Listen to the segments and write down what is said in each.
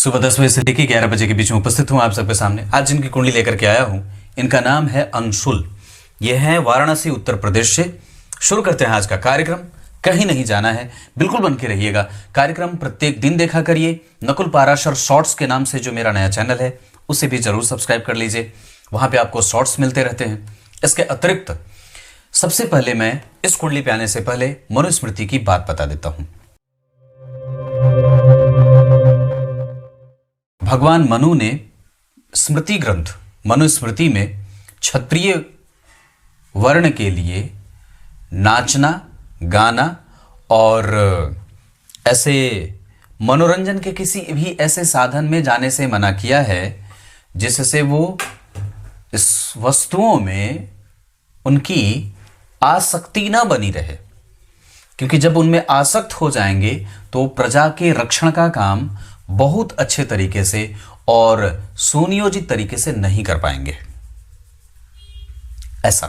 सुबह 10 बजे से लेकर 11 बजे के बीच में उपस्थित हूं आप सबके सामने। आज जिनकी कुंडली लेकर के आया हूं, इनका नाम है अंशुल। ये है वाराणसी उत्तर प्रदेश से। शुरू करते हैं आज का कार्यक्रम। कहीं नहीं जाना है, बिल्कुल बन के रहिएगा। कार्यक्रम प्रत्येक दिन देखा करिए। नकुल पाराशर शॉर्ट्स के नाम से जो मेरा नया चैनल है, उसे भी जरूर सब्सक्राइब कर लीजिए। वहां पे आपको शॉर्ट्स मिलते रहते हैं। इसके अतिरिक्त सबसे पहले मैं इस कुंडली पे आने से पहले मनुस्मृति की बात बता देता हूं। भगवान मनु ने स्मृति ग्रंथ मनुस्मृति में क्षत्रिय वर्ण के लिए नाचना, गाना और ऐसे मनोरंजन के किसी भी ऐसे साधन में जाने से मना किया है जिससे वो इस वस्तुओं में उनकी आसक्ति ना बनी रहे, क्योंकि जब उनमें आसक्त हो जाएंगे तो प्रजा के रक्षण का काम बहुत अच्छे तरीके से और सुनियोजित तरीके से नहीं कर पाएंगे। ऐसा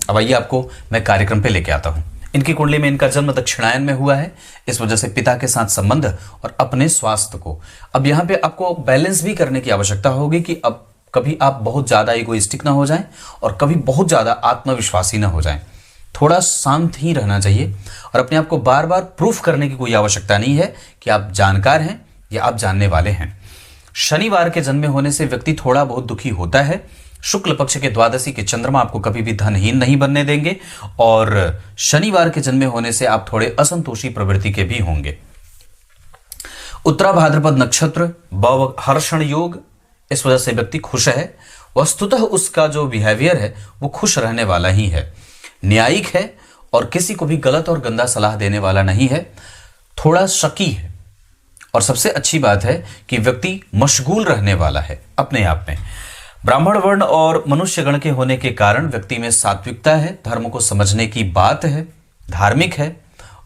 अब आइए आपको मैं कार्यक्रम पे लेके आता हूं। इनकी कुंडली में इनका जन्म दक्षिणायन में हुआ है, इस वजह से पिता के साथ संबंध और अपने स्वास्थ्य को अब यहां पे आपको बैलेंस भी करने की आवश्यकता होगी कि अब कभी आप बहुत ज्यादा इगोइस्टिक ना हो जाएं और कभी बहुत ज्यादा आत्मविश्वासी ना हो जाएं। थोड़ा शांत ही रहना चाहिए और अपने आप को बार बार प्रूफ करने की कोई आवश्यकता नहीं है कि आप जानकार हैं या आप जानने वाले हैं। शनिवार के जन्मे होने से व्यक्ति थोड़ा बहुत दुखी होता है। शुक्ल पक्ष के द्वादशी के चंद्रमा आपको कभी भी धनहीन नहीं बनने देंगे और शनिवार के जन्मे होने से आप थोड़े असंतोषी प्रवृत्ति के भी होंगे। उत्तरा भाद्रपद नक्षत्र व हर्षण योग, इस वजह से व्यक्ति खुश है। वस्तुतः उसका जो बिहेवियर है वो खुश रहने वाला ही है। न्यायिक है और किसी को भी गलत और गंदा सलाह देने वाला नहीं है। थोड़ा शकी है और सबसे अच्छी बात है कि व्यक्ति मशगूल रहने वाला है अपने आप में। ब्राह्मण वर्ण और मनुष्य गण के होने के कारण व्यक्ति में सात्विकता है, धर्म को समझने की बात है, धार्मिक है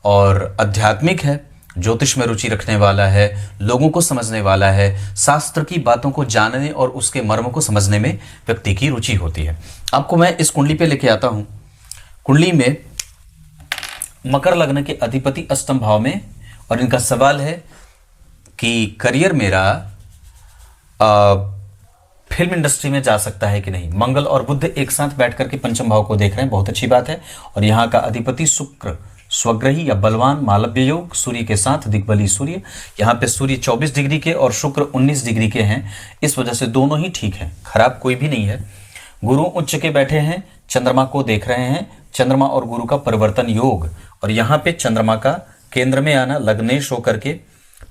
और आध्यात्मिक है, ज्योतिष में रुचि रखने वाला है, लोगों को समझने वाला है, शास्त्र की बातों को जानने और उसके मर्म को समझने में व्यक्ति की रुचि होती है। आपको मैं इस कुंडली पे लेके आता हूं। कुंडली में मकर लग्न के अधिपति अष्टम भाव में, और इनका सवाल है कि करियर मेरा फिल्म इंडस्ट्री में जा सकता है कि नहीं। मंगल और बुध एक साथ बैठ करके पंचम भाव को देख रहे हैं, बहुत अच्छी बात है। और यहाँ का अधिपति शुक्र स्वग्रही या बलवान मालव्य योग, सूर्य के साथ दिग्बली सूर्य। यहाँ पे सूर्य 24 डिग्री के और शुक्र 19 डिग्री के हैं, इस वजह से दोनों ही ठीक हैं, खराब कोई भी नहीं है। गुरु उच्च के बैठे हैं, चंद्रमा को देख रहे हैं। चंद्रमा और गुरु का परिवर्तन योग, और यहाँ पे चंद्रमा का केंद्र में आना, लग्नेश होकर के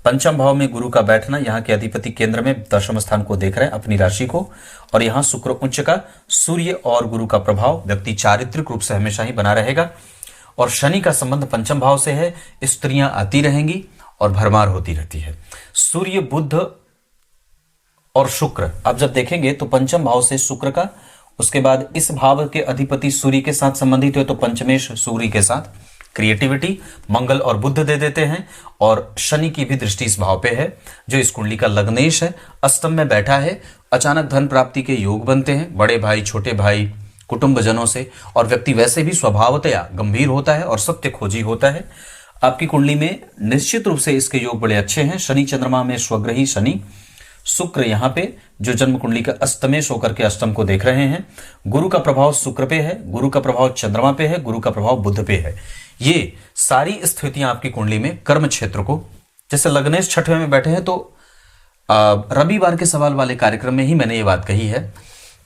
पंचम भाव में गुरु का बैठना, यहाँ के अधिपति केंद्र में दशम स्थान को देख रहे हैं, अपनी राशि को। और यहाँ शुक्र उच्च का सूर्य और गुरु का प्रभाव, व्यक्ति चारित्रिक रूप से हमेशा ही बना रहेगा। और शनि का संबंध पंचम भाव से है, स्त्रियां आती रहेंगी और भरमार होती रहती है। सूर्य बुध और शुक्र आप जब देखेंगे तो पंचम भाव से शुक्र का, उसके बाद इस भाव के अधिपति सूर्य के साथ संबंधित है तो पंचमेश सूर्य के साथ क्रिएटिविटी मंगल और बुध दे देते हैं। और शनि की भी दृष्टि इस भाव पे है जो इस कुंडली का लग्नेश है, अष्टम में बैठा है। अचानक धन प्राप्ति के योग बनते हैं, बड़े भाई, छोटे भाई, कुटुंबजनों से। और व्यक्ति वैसे भी स्वभावतया गंभीर होता है और सत्य खोजी होता है। आपकी कुंडली में निश्चित रूप से इसके योग बड़े अच्छे हैं। शनि चंद्रमा में स्वग्रही शनि, शुक्र यहाँ पे जो जन्म कुंडली का अष्टमेश होकर के अष्टम को देख रहे हैं। गुरु का प्रभाव शुक्र पे है, गुरु का प्रभाव चंद्रमा पे है, गुरु का प्रभाव बुध पे है। ये सारी स्थितियां आपकी कुंडली में कर्म क्षेत्र को, जैसे लग्नेश छठवें में बैठे हैं तो रविवार के सवाल वाले कार्यक्रम में ही मैंने ये बात कही है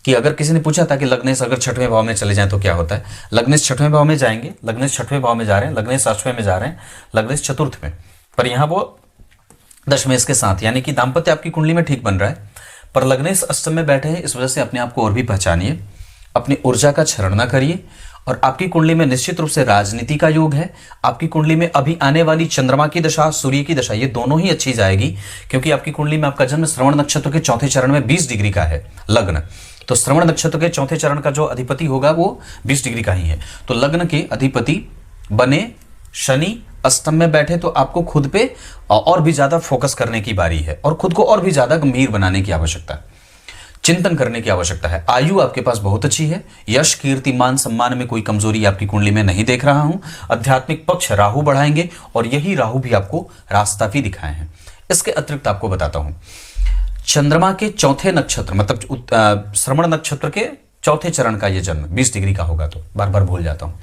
कि अगर किसी ने पूछा था कि लग्नेश अगर छठवें भाव में चले जाएं तो क्या होता है। लग्नेश छठवें भाव में जाएंगे, लग्नेश छठवें भाव में जा रहे हैं, लग्नेश अष्टवें में जा रहे हैं, लग्नेश चतुर्थ में, पर यहाँ वो दशमेश के साथ, यानी कि दाम्पत्य आपकी कुंडली में ठीक बन रहा है, पर लग्नेश अष्टम में बैठे हैं। इस वजह से अपने आप को और भी पहचानिए, अपनी ऊर्जा का क्षरण ना करिए। और आपकी कुंडली में निश्चित रूप से राजनीति का योग है। आपकी कुंडली में अभी आने वाली चंद्रमा की दशा, सूर्य की दशा, ये दोनों ही अच्छी जाएगी, क्योंकि आपकी कुंडली में आपका जन्म श्रवण नक्षत्र के चौथे चरण में 20 डिग्री का है लग्न। तो श्रवण नक्षत्र के चौथे चरण का जो अधिपति होगा वो 20 डिग्री का ही है। तो लग्न के अधिपति बने शनि अष्टम में बैठे तो आपको खुद पे और भी ज्यादा फोकस करने की बारी है और खुद को और भी ज्यादा गंभीर बनाने की आवश्यकता है, चिंतन करने की आवश्यकता है। आयु आपके पास बहुत अच्छी है, यश कीर्ति मान सम्मान में कोई कमजोरी आपकी कुंडली में नहीं देख रहा हूं। आध्यात्मिक पक्ष राहु बढ़ाएंगे और यही राहु भी आपको रास्ता भी दिखाए हैं। इसके अतिरिक्त आपको बताता हूं, चंद्रमा के चौथे नक्षत्र मतलब श्रवण नक्षत्र के चौथे चरण का यह जन्म 20 डिग्री का होगा, तो बार बार भूल जाता हूं।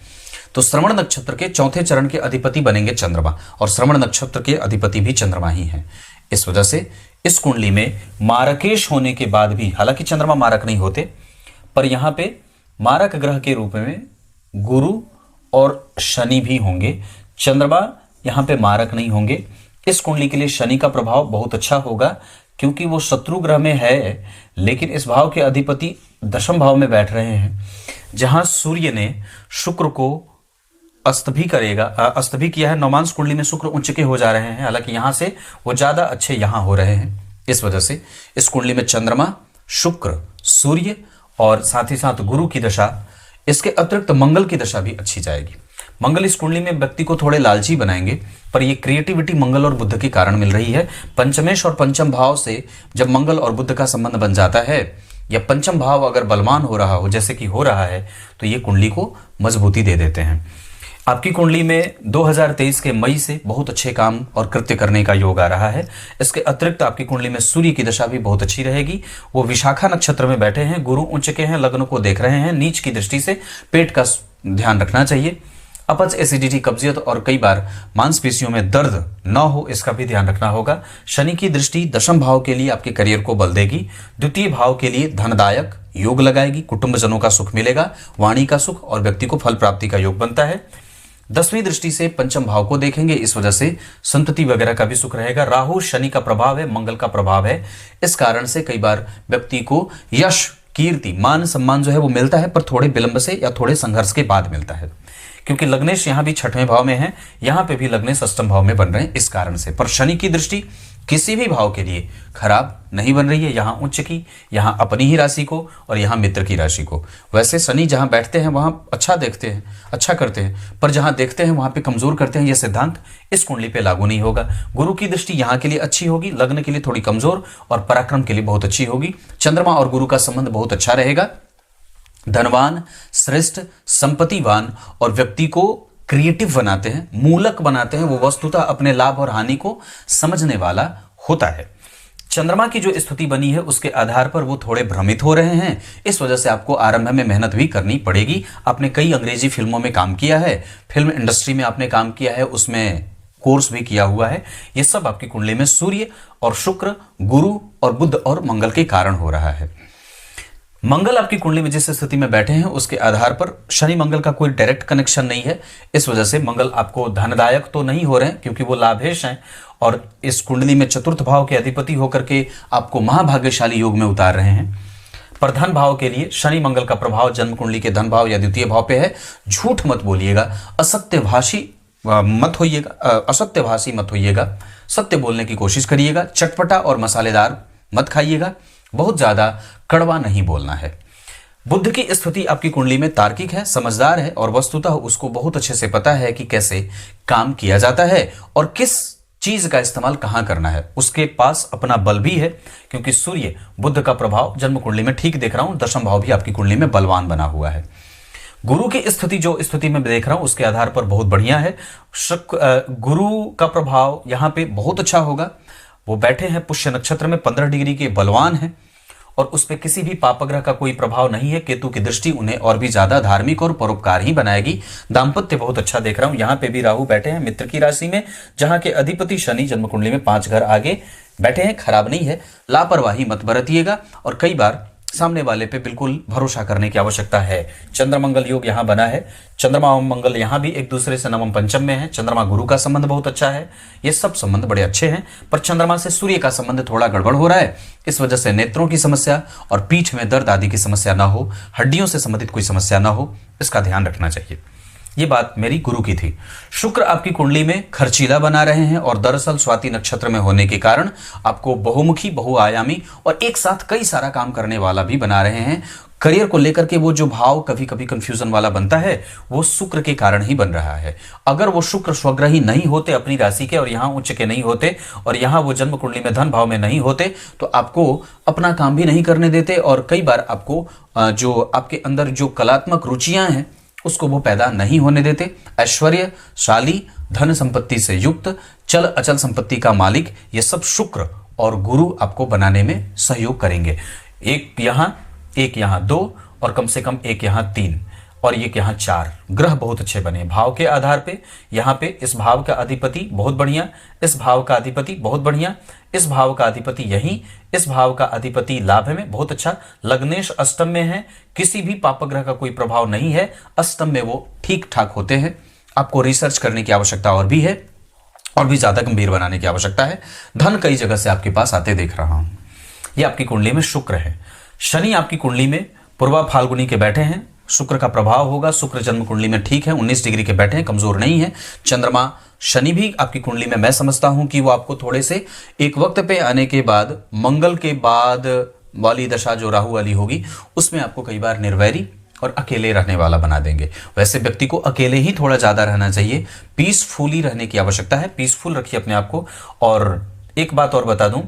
तो श्रवण नक्षत्र के चौथे चरण के अधिपति बनेंगे चंद्रमा, और श्रवण नक्षत्र के अधिपति भी चंद्रमा ही हैं। इस वजह से इस कुंडली में मारकेश होने के बाद भी, हालांकि चंद्रमा मारक नहीं होते, पर यहां पे मारक ग्रह के रूप में गुरु और शनि भी होंगे। चंद्रमा यहां पे मारक नहीं होंगे। इस कुंडली के लिए शनि का प्रभाव बहुत अच्छा होगा, क्योंकि वो शत्रु ग्रह में है, लेकिन इस भाव के अधिपति दशम भाव में बैठ रहे हैं, जहां सूर्य ने शुक्र को अस्त भी करेगा, अस्त भी किया है। नवमांश कुंडली में शुक्र उच्च के हो जा रहे हैं, हालांकि यहां से वो ज्यादा अच्छे यहां हो रहे हैं। इस वजह से इस कुंडली में चंद्रमा, शुक्र, सूर्य और साथ ही साथ गुरु की दशा, इसके अतिरिक्त मंगल की दशा भी अच्छी जाएगी। मंगल इस कुंडली में व्यक्ति को थोड़े लालची बनाएंगे, पर ये क्रिएटिविटी मंगल और बुध के कारण मिल रही है। पंचमेश और पंचम भाव से जब मंगल और बुध का संबंध बन जाता है, या पंचम भाव अगर बलवान हो रहा हो जैसे कि हो रहा है, तो ये कुंडली को मजबूती दे देते हैं। आपकी कुंडली में 2023 के मई से बहुत अच्छे काम और कृत्य करने का योग आ रहा है। इसके अतिरिक्त आपकी कुंडली में सूर्य की दशा भी बहुत अच्छी रहेगी। वो विशाखा नक्षत्र में बैठे हैं, गुरु उच्च के हैं, लग्न को देख रहे हैं। नीच की दृष्टि से पेट का ध्यान रखना चाहिए। अपच, एसिडिटी, कब्जियत और कई बार मांसपेशियों में दर्द न हो, इसका भी ध्यान रखना होगा। शनि की दृष्टि दशम भाव के लिए आपके करियर को बल देगी। द्वितीय भाव के लिए धनदायक योग लगाएगी, कुटुंबजनों का सुख मिलेगा, वाणी का सुख और व्यक्ति को फल प्राप्ति का योग बनता है। 10वीं दृष्टि से पंचम भाव को देखेंगे, इस वजह से संतति वगैरह का भी सुख रहेगा। राहु शनि का प्रभाव है, मंगल का प्रभाव है, इस कारण से कई बार व्यक्ति को यश, कीर्ति, मान सम्मान जो है वो मिलता है, पर थोड़े विलंब से या थोड़े संघर्ष के बाद मिलता है, क्योंकि लग्नेश यहां भी 6वें भाव में है, यहां पे भी लग्नेश 8वें भाव में बन रहे हैं, इस कारण से। पर शनि की दृष्टि किसी भी भाव के लिए खराब नहीं बन रही है, यहां उच्च की, यहां अपनी ही राशि को और यहां मित्र की राशि को। वैसे शनि जहां बैठते हैं वहां अच्छा देखते हैं, अच्छा करते हैं, पर जहां देखते हैं वहां पे कमजोर करते हैं। यह सिद्धांत इस कुंडली पे लागू नहीं होगा। गुरु की दृष्टि यहां के लिए अच्छी होगी, लग्न के लिए थोड़ी कमजोर और पराक्रम के लिए बहुत अच्छी होगी। चंद्रमा और गुरु का संबंध बहुत अच्छा रहेगा। धनवान, श्रेष्ठ, संपत्तिवान और व्यक्ति को क्रिएटिव बनाते हैं, मूलक बनाते हैं। वो वस्तुतः अपने लाभ और हानि को समझने वाला होता है। चंद्रमा की जो स्थिति बनी है उसके आधार पर वो थोड़े भ्रमित हो रहे हैं, इस वजह से आपको आरंभ में मेहनत भी करनी पड़ेगी। आपने कई अंग्रेजी फिल्मों में काम किया है, फिल्म इंडस्ट्री में आपने काम किया है, उसमें कोर्स भी किया हुआ है। ये सब आपकी कुंडली में सूर्य और शुक्र, गुरु और बुध और मंगल के कारण हो रहा है। मंगल आपकी कुंडली में जिस स्थिति में बैठे हैं उसके आधार पर शनि मंगल का कोई डायरेक्ट कनेक्शन नहीं है, इस वजह से मंगल आपको धनदायक तो नहीं हो रहे हैं, क्योंकि वो लाभेश हैं, और इस कुंडली में चतुर्थ भाव के अधिपति होकर के आपको महाभाग्यशाली योग में उतार रहे हैं। पर धन भाव के लिए शनि मंगल का प्रभाव जन्म कुंडली के धन भाव या द्वितीय भाव पे है। झूठ मत बोलिएगा, असत्यभाषी मत होइएगा, सत्य बोलने की कोशिश करिएगा। चटपटा और मसालेदार मत खाइएगा, बहुत ज्यादा कड़वा नहीं बोलना है। बुध की स्थिति आपकी कुंडली में तार्किक है, समझदार है, और वस्तुतः उसको बहुत अच्छे से पता है कि कैसे काम किया जाता है और किस चीज का इस्तेमाल कहां करना है। उसके पास अपना बल भी है, क्योंकि सूर्य बुध का प्रभाव जन्म कुंडली में ठीक देख रहा हूं, दशम भाव भी आपकी कुंडली में बलवान बना हुआ है। गुरु की स्थिति जो स्थिति में देख रहा हूं उसके आधार पर बहुत बढ़िया है। गुरु का प्रभाव यहां पे बहुत अच्छा होगा। वो बैठे हैं पुष्य नक्षत्र में, 15 डिग्री के बलवान हैं, और उस पर किसी भी पापग्रह का कोई प्रभाव नहीं है। केतु की दृष्टि उन्हें और भी ज्यादा धार्मिक और परोपकार ही बनाएगी। दाम्पत्य बहुत अच्छा देख रहा हूं। यहां पे भी राहु बैठे हैं मित्र की राशि में, जहां के अधिपति शनि जन्म कुंडली में 5 घर आगे बैठे हैं। खराब नहीं है, लापरवाही मत बरतिएगा, और कई बार सामने वाले पे बिल्कुल भरोसा करने की आवश्यकता है। चंद्रमंगल योग यहां बना है, चंद्रमा और मंगल यहां भी एक दूसरे से नवम पंचम में है। चंद्रमा गुरु का संबंध बहुत अच्छा है, ये सब संबंध बड़े अच्छे हैं। पर चंद्रमा से सूर्य का संबंध थोड़ा गड़बड़ हो रहा है, इस वजह से नेत्रों की समस्या और पीठ में दर्द आदि की समस्या ना हो, हड्डियों से संबंधित कोई समस्या ना हो, इसका ध्यान रखना चाहिए। ये बात मेरी गुरु की थी। शुक्र आपकी कुंडली में खर्चीला बना रहे हैं, और दरअसल स्वाति नक्षत्र में होने के कारण आपको बहुमुखी, बहुआयामी और एक साथ कई सारा काम करने वाला भी बना रहे हैं। करियर को लेकर के वो जो भाव कभी कभी कंफ्यूजन वाला बनता है, वो शुक्र के कारण ही बन रहा है। अगर वो शुक्र स्वग्रही नहीं होते अपनी राशि के, और यहाँ उच्च के नहीं होते, और यहाँ वो जन्म कुंडली में धन भाव में नहीं होते, तो आपको अपना काम भी नहीं करने देते, और कई बार आपको जो आपके अंदर जो कलात्मक रुचियां हैं उसको वो पैदा नहीं होने देते। ऐश्वर्यशाली, धन संपत्ति से युक्त, चल अचल संपत्ति का मालिक, ये सब शुक्र और गुरु आपको बनाने में सहयोग करेंगे। एक यहाँ 2 और कम से कम एक यहाँ 3 और एक यहाँ 4 ग्रह बहुत अच्छे बने भाव के आधार पे। यहाँ पे इस भाव का अधिपति बहुत बढ़िया, इस भाव का अधिपति बहुत बढ़िया, इस भाव का अधिपति यही, इस भाव का अधिपति लाभ में बहुत अच्छा। लग्नेश अष्टम में है, किसी भी पाप ग्रह का कोई प्रभाव नहीं है, अष्टम में वो ठीक ठाक होते हैं। आपको रिसर्च करने की आवश्यकता और भी है, और भी ज्यादा गंभीर बनाने की आवश्यकता है। धन कई जगह से आपके पास आते देख रहा हूं। ये आपकी कुंडली में शुक्र है। शनि आपकी कुंडली में पूर्वा फाल्गुनी के बैठे हैं, शुक्र का प्रभाव होगा। शुक्र जन्म कुंडली में ठीक है, 19 डिग्री के बैठे हैं, कमजोर नहीं है। चंद्रमा शनि भी आपकी कुंडली में मैं समझता हूं कि वो आपको थोड़े से एक वक्त पे आने के बाद, मंगल के बाद वाली दशा जो राहु वाली होगी, उसमें आपको कई बार निर्वैरी और अकेले रहने वाला बना देंगे। वैसे व्यक्ति को अकेले ही थोड़ा ज्यादा रहना चाहिए, पीसफुली रहने की आवश्यकता है। पीसफुल रखिए अपने आप को। और एक बात और बता दूं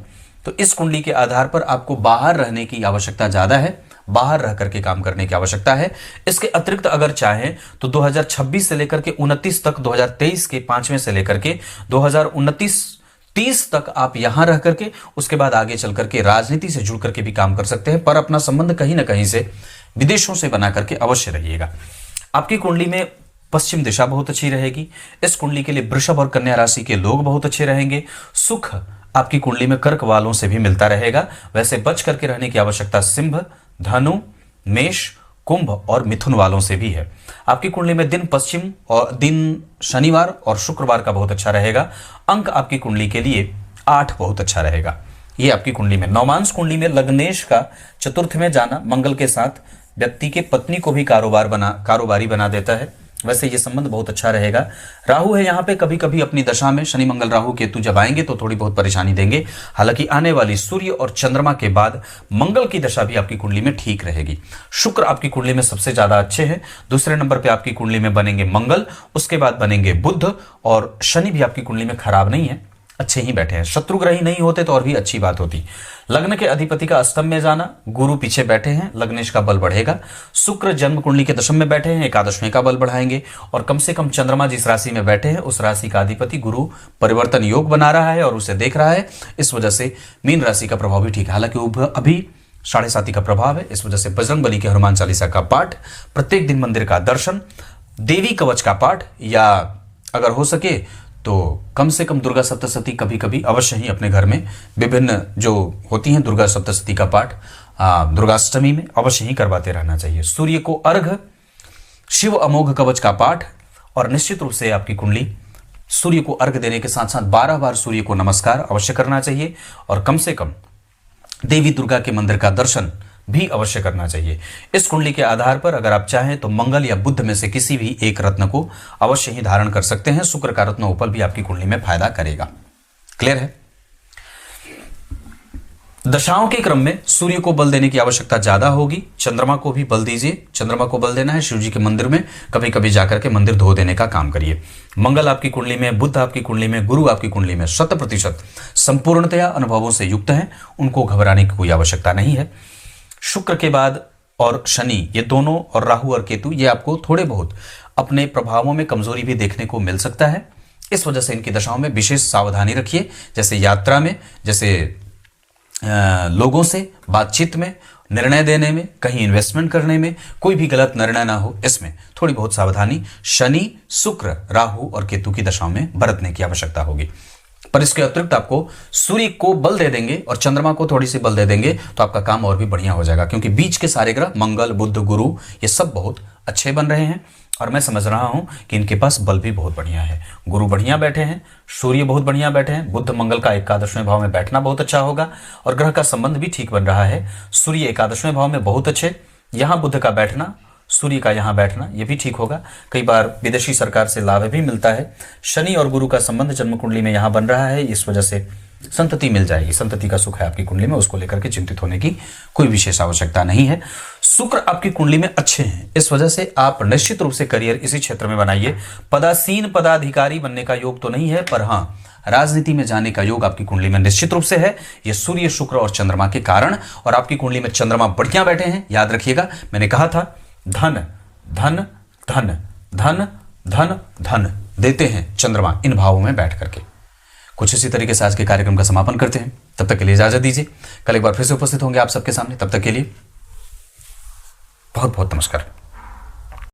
तो इस कुंडली के आधार पर आपको बाहर रहने की आवश्यकता ज्यादा है, बाहर रह करके काम करने की आवश्यकता है। इसके अतिरिक्त अगर चाहें तो 2026 से लेकर के 29 तक, 2023 के 5वें से लेकर के 2029-30 तक आप यहां रह करके उसके बाद आगे चल करके राजनीति से जुड़ करके भी काम कर सकते हैं, पर अपना संबंध कहीं ना कहीं से विदेशों से बना करके अवश्य रहिएगा। आपकी कुंडली में पश्चिम दिशा बहुत अच्छी रहेगी। इस कुंडली के लिए वृषभ और कन्या राशि के लोग बहुत अच्छे रहेंगे। सुख आपकी कुंडली में कर्क वालों से भी मिलता रहेगा। वैसे बच करके रहने की आवश्यकता सिंह, धनु, मेष, कुंभ और मिथुन वालों से भी है। आपकी कुंडली में दिन पश्चिम और दिन शनिवार और शुक्रवार का बहुत अच्छा रहेगा। अंक आपकी कुंडली के लिए 8 बहुत अच्छा रहेगा। ये आपकी कुंडली में। नौमांश कुंडली में लग्नेश का चतुर्थ में जाना मंगल के साथ व्यक्ति के पत्नी को भी कारोबारी बना देता है। वैसे ये संबंध बहुत अच्छा रहेगा। राहु है यहाँ पे, कभी कभी अपनी दशा में शनि मंगल राहु केतु जब आएंगे तो थोड़ी बहुत परेशानी देंगे। हालांकि आने वाली सूर्य और चंद्रमा के बाद मंगल की दशा भी आपकी कुंडली में ठीक रहेगी। शुक्र आपकी कुंडली में सबसे ज्यादा अच्छे हैं। दूसरे नंबर पे आपकी कुंडली में बनेंगे मंगल, उसके बाद बनेंगे बुध, और शनि भी आपकी कुंडली में खराब नहीं है, अच्छे ही बैठे हैं। शत्रुग्रही नहीं होते तो और भी अच्छी बात होती। लग्न के अधिपति का अष्टम में जाना, गुरु पीछे बैठे हैं, लग्नेश का बल बढ़ेगा। शुक्र जन्म कुंडली के दशम में बैठे हैं, एकादशवें का बल बढ़ाएंगे। और कम से कम चंद्रमा जिस राशि में बैठे हैं उस राशि का अधिपति गुरु परिवर्तन योग बना रहा है और उसे देख रहा है। इस वजह से मीन राशि का प्रभाव भी ठीक है। हालांकि वो अभी 7.5 का प्रभाव है। इस वजह से बजरंगबली के हनुमान चालीसा का पाठ, प्रत्येक दिन मंदिर का दर्शन, देवी कवच का पाठ, या अगर हो सके तो कम से कम दुर्गा सप्तशती कभी कभी अवश्य ही अपने घर में, विभिन्न जो होती हैं दुर्गा सप्तशती का पाठ दुर्गाष्टमी में अवश्य ही करवाते रहना चाहिए। सूर्य को अर्घ, शिव अमोघ कवच का पाठ, और निश्चित रूप से आपकी कुंडली सूर्य को अर्घ देने के साथ साथ 12 बार सूर्य को नमस्कार अवश्य करना चाहिए। और कम से कम देवी दुर्गा के मंदिर का दर्शन भी अवश्य करना चाहिए। इस कुंडली के आधार पर अगर आप चाहें तो मंगल या बुध में से किसी भी एक रत्न को अवश्य ही धारण कर सकते हैं। शुक्र का रत्न उपल भी आपकी कुंडली में फायदा करेगा। क्लियर है? दशाओं के क्रम में सूर्य को बल देने की आवश्यकता ज्यादा होगी। चंद्रमा को भी बल दीजिए। चंद्रमा को बल देना है शिव जी के मंदिर में, कभी कभी जाकर के मंदिर धो देने का काम करिए। मंगल आपकी कुंडली में, बुध आपकी कुंडली में, गुरु आपकी कुंडली में 100% संपूर्णतया अनुभवों से युक्त हैं, उनको घबराने की कोई आवश्यकता नहीं है। शुक्र के बाद और शनि, ये दोनों, और राहु और केतु, ये आपको थोड़े बहुत अपने प्रभावों में कमजोरी भी देखने को मिल सकता है। इस वजह से इनकी दशाओं में विशेष सावधानी रखिए। जैसे यात्रा में, जैसे लोगों से बातचीत में, निर्णय देने में, कहीं इन्वेस्टमेंट करने में कोई भी गलत निर्णय ना हो, इसमें थोड़ी बहुत सावधानी शनि, शुक्र, राहु और केतु की दशाओं में बरतने की आवश्यकता होगी। पर इसके अतिरिक्त आपको सूर्य को बल दे देंगे और चंद्रमा को थोड़ी सी बल दे देंगे तो आपका काम और भी बढ़िया हो जाएगा, क्योंकि बीच के सारे ग्रह मंगल, बुध, गुरु, ये सब बहुत अच्छे बन रहे हैं। और मैं समझ रहा हूं कि इनके पास बल भी बहुत बढ़िया है। गुरु बढ़िया बैठे हैं, सूर्य बहुत बढ़िया बैठे हैं, बुध मंगल का 11वें भाव में बैठना बहुत अच्छा होगा, और ग्रह का संबंध भी ठीक बन रहा है। सूर्य 11वें भाव में बहुत अच्छे, यहां बुध का बैठना, सूर्य का यहां बैठना, यह भी ठीक होगा। कई बार विदेशी सरकार से लाभ भी मिलता है। शनि और गुरु का संबंध जन्म कुंडली में यहां बन रहा है, इस वजह से संतति मिल जाएगी। संतति का सुख है आपकी कुंडली में, उसको लेकर के चिंतित होने की कोई विशेष आवश्यकता नहीं है। शुक्र आपकी कुंडली में अच्छे हैं, इस वजह से आप निश्चित रूप से करियर इसी क्षेत्र में बनाइए। पदासीन पदाधिकारी बनने का योग तो नहीं है, पर हाँ राजनीति में जाने का योग आपकी कुंडली में निश्चित रूप से है। यह सूर्य, शुक्र और चंद्रमा के कारण। और आपकी कुंडली में चंद्रमा बढ़िया बैठे हैं। याद रखिएगा, मैंने कहा था धन धन धन धन धन धन देते हैं चंद्रमा इन भावों में बैठ करके। कुछ इसी तरीके से आज के कार्यक्रम का समापन करते हैं। तब तक के लिए इजाजत दीजिए। कल एक बार फिर से उपस्थित होंगे आप सबके सामने। तब तक के लिए बहुत बहुत नमस्कार।